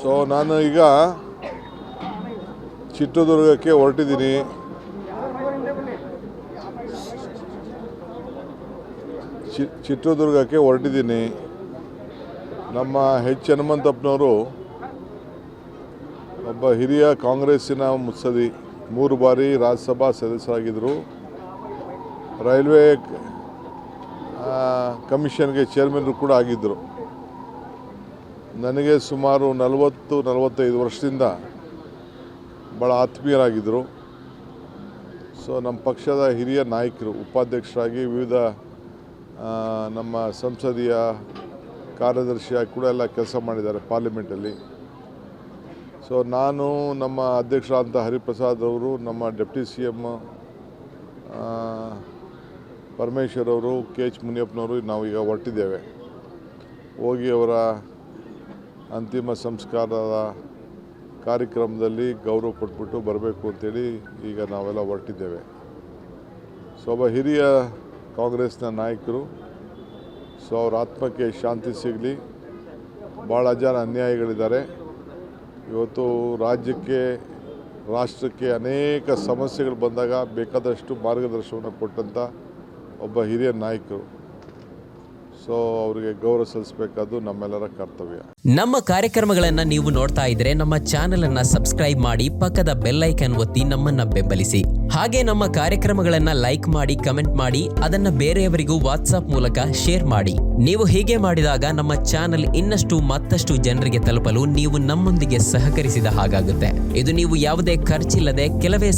So ನಾನು ಈಗ ಚಿತ್ರದುರ್ಗಕ್ಕೆ ಹೊರಟಿದ್ದೀನಿ. ನಮ್ಮ ಎಚ್ ಹನುಮಂತಪ್ಪನವರು ಒಬ್ಬ ಹಿರಿಯ ಕಾಂಗ್ರೆಸ್ಸಿನ ಮುತ್ಸದಿ, 3 ಬಾರಿ ರಾಜ್ಯಸಭಾ ಸದಸ್ಯರಾಗಿದ್ದರು. ರೈಲ್ವೆ ಕಮಿಷನ್ಗೆ ಚೇರ್ಮನ್ರು ಕೂಡ ಆಗಿದ್ದರು. ನನಗೆ ಸುಮಾರು 40-45 ವರ್ಷದಿಂದ ಭಾಳ ಆತ್ಮೀಯರಾಗಿದ್ದರು. ಸೊ ನಮ್ಮ ಪಕ್ಷದ ಹಿರಿಯ ನಾಯಕರು, ಉಪಾಧ್ಯಕ್ಷರಾಗಿ ವಿವಿಧ ನಮ್ಮ ಸಂಸದೀಯ ಕಾರ್ಯದರ್ಶಿಯಾಗಿ ಕೂಡ ಎಲ್ಲ ಕೆಲಸ ಮಾಡಿದ್ದಾರೆ ಪಾರ್ಲಿಮೆಂಟಲ್ಲಿ. ಸೊ ನಾನು, ನಮ್ಮ ಅಧ್ಯಕ್ಷರಾದಂಥ ಹರಿಪ್ರಸಾದ್ ಅವರು, ನಮ್ಮ ಡೆಪ್ಟಿ CM ಪರಮೇಶ್ವರ್ ಅವರು, KH ಮುನಿಯಪ್ಪನವರು ನಾವೀಗ ಹೊರಟಿದ್ದೇವೆ. ಹೋಗಿ ಅವರ ಅಂತಿಮ ಸಂಸ್ಕಾರದ ಕಾರ್ಯಕ್ರಮದಲ್ಲಿ ಗೌರವ ಕೊಟ್ಬಿಟ್ಟು ಬರಬೇಕು ಅಂತೇಳಿ ಈಗ ನಾವೆಲ್ಲ ಹೊರಟಿದ್ದೇವೆ. ಸೊ ಒಬ್ಬ ಹಿರಿಯ ಕಾಂಗ್ರೆಸ್ನ ನಾಯಕರು. ಸೊ ಅವ್ರ ಆತ್ಮಕ್ಕೆ ಶಾಂತಿ ಸಿಗಲಿ. ಭಾಳ ಜನ ಅನ್ಯಾಯಗಳಿದ್ದಾರೆ. ಇವತ್ತು ರಾಜ್ಯಕ್ಕೆ, ರಾಷ್ಟ್ರಕ್ಕೆ ಅನೇಕ ಸಮಸ್ಯೆಗಳು ಬಂದಾಗ ಬೇಕಾದಷ್ಟು ಮಾರ್ಗದರ್ಶನವನ್ನು ಕೊಟ್ಟಂಥ ಒಬ್ಬ ಹಿರಿಯ ನಾಯಕರು. ಸೊ ಅವರಿಗೆ ಗೌರವ ಸಲ್ಲಿಸಬೇಕಾದ್ದು ನಮ್ಮೆಲ್ಲರ ಕರ್ತವ್ಯ. ನಮ್ಮ ಕಾರ್ಯಕ್ರಮಗಳನ್ನು ನೀವು ನೋಡ್ತಾ ಇದ್ರೆ ನಮ್ಮ ಚಾನೆಲ್ ಅನ್ನ ಸಬ್ಸ್ಕ್ರೈಬ್ ಮಾಡಿ, ಪಕ್ಕದ ಬೆಲ್ ಐಕಾನ್ ಒತ್ತಿ ನಮ್ಮನ್ನ ಬೆಂಬಲಿಸಿ. ಹಾಗೆ ನಮ್ಮ ಕಾರ್ಯಕ್ರಮಗಳನ್ನ ಲೈಕ್ ಮಾಡಿ, ಕಮೆಂಟ್ ಮಾಡಿ, ಅದನ್ನ ಬೇರೆಯವರಿಗೂ ವಾಟ್ಸ್ಆಪ್ ಮೂಲಕ ಶೇರ್ ಮಾಡಿ. ನೀವು ಹೀಗೆ ಮಾಡಿದಾಗ ನಮ್ಮ ಚಾನೆಲ್ ಇನ್ನಷ್ಟು ಮತ್ತಷ್ಟು ಜನರಿಗೆ ತಲುಪಲು ನೀವು ನಮ್ಮೊಂದಿಗೆ ಸಹಕರಿಸಿದ ಹಾಗಾಗುತ್ತೆ. ಇದು ನೀವು ಯಾವುದೇ ಖರ್ಚಿಲ್ಲದೆ ಕೆಲವೇ